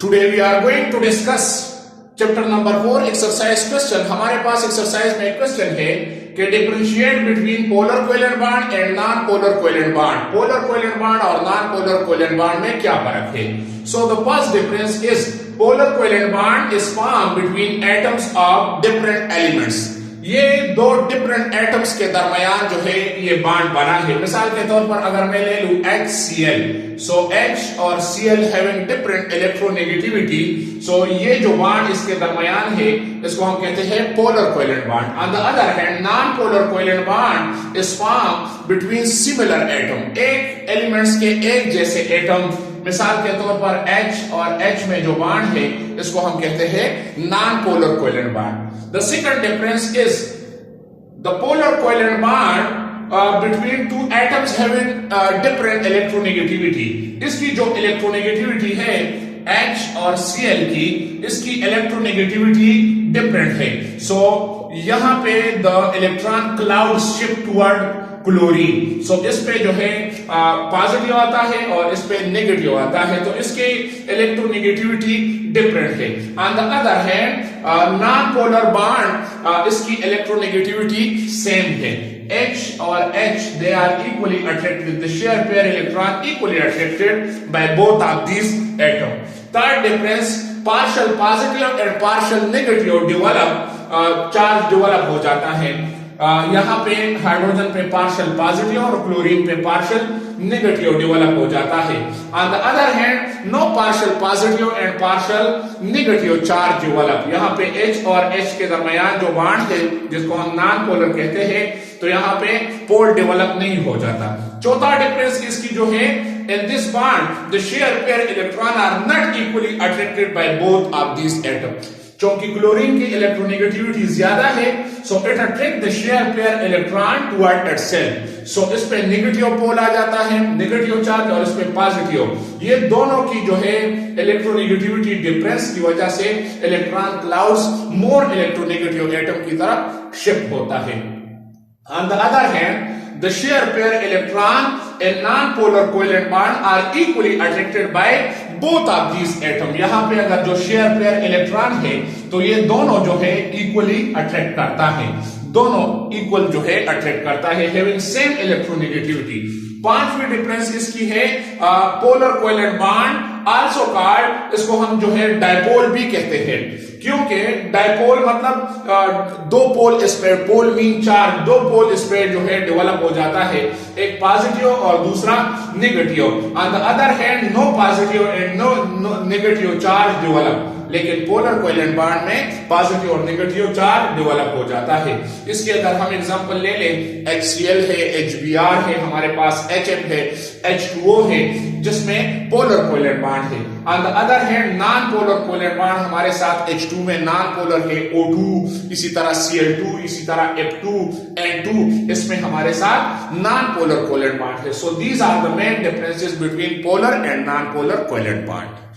Today we are going to discuss chapter number 4 exercise question. हमारे पास exercise में question है कि differentiate between polar covalent bond and non polar covalent bond. Polar covalent bond और non polar covalent bond में क्या फर्क है? So the first difference is polar covalent bond is form between atoms of different elements. ये दो different atoms के दरमियान जो है ये बॉन्ड बना है। मिसाल के तौर पर अगर मैं ले लूं HCl, सो H और Cl हैविंग डिफरेंट इलेक्ट्रोनेगेटिविटी, सो ये जो बॉन्ड इसके दरमियान है इसको हम कहते हैं polar covalent bond. On the other hand non polar covalent bond is form between similar atom. एक एलिमेंट्स के एक जैसे एटम, मिसाल के तौर पर H और H में जो बॉन्ड है इसको हम कहते हैं non polar covalent bond. The second difference is the polar covalent bond between two atoms having different electronegativity। इसकी जो इलेक्ट्रोनेगेटिविटी है H और Cl की, इसकी इलेक्ट्रोनेगेटिविटी डिफरेंट है। सो यहां पे the electron cloud shift toward chlorine. So इस पे जो है पॉजिटिव आता है और इस पे नेगेटिव आता है, तो इसके इलेक्ट्रोनेगेटिविटी डिफरेंट है। On the other hand non polar bond इसकी इलेक्ट्रोनेगेटिविटी सेम है। H और H they are equally attracted, the share pair electron equally attracted by both of these atoms। Third difference, partial positive and partial negative develop, charge develop हो जाता है। यहाँ पे hydrogen पे partial positive और chlorine पे partial negative develop हो जाता है। On the other hand no partial positive and partial negative charge develop. यहाँ पे H और H के दरमियान जो बॉन्ड है जिसको हम नॉन पोलर कहते हैं, तो यहाँ पे पोल डेवलप नहीं हो जाता। चौथा डिफरेंस इसकी जो है, in this bond the share pair electron are not equally attracted by both of these atoms। क्योंकि क्लोरीन की इलेक्ट्रोनेगेटिविटी ज्यादा है, so it attract the share pair electron toward itself. So इस पे नेगेटिव पोल आ जाता है, नेगेटिव चार्ज, और इस पे पॉजिटिव। ये दोनों की जो है इलेक्ट्रोनेगेटिविटी डिफरेंस की वजह से electron clouds more electronegative atom की तरफ शिफ्ट होता है। On the other hand the share pair electron in non-polar covalent bond are equally attracted by both of these atom। यहाँ पे अगर जो शेयर पेयर इलेक्ट्रॉन है तो ये दोनों जो है इक्वली अट्रैक्ट करता है, दोनों इक्वल जो है अट्रैक्ट करता है, हैविंग सेम इलेक्ट्रोनेगेटिविटी। पांचवी डिफरेंस इसकी है polar covalent bond also called, इसको हम जो है डायपोल भी कहते हैं, क्योंकि डायपोल मतलब दो पोल स्प्रेड, पोल मीन चार्ज, दो पोल स्प्रेड जो है डेवलप हो जाता है, एक पॉजिटिव और दूसरा negative. On the other hand no positive and no negative charge develop, लेकिन पोलर कोवेलेंट बॉन्ड में पॉजिटिव और नेगेटिव चार्ज डेवलप हो जाता है। इसके अगर हम एग्जांपल ले लें, HCl है, HBr है, हमारे पास HF है, H2O है, जिसमें पोलर कोवेलेंट बॉन्ड है। On the other hand non polar covalent bond हमारे साथ H2 में नॉन पोलर है, O2, इसी तरह Cl2, इसी तरह F2, N2, इसमें हमारे साथ नॉन पोलर कोवेलेंट बॉन्ड है। So these are the main differences between polar and non polar covalent bond.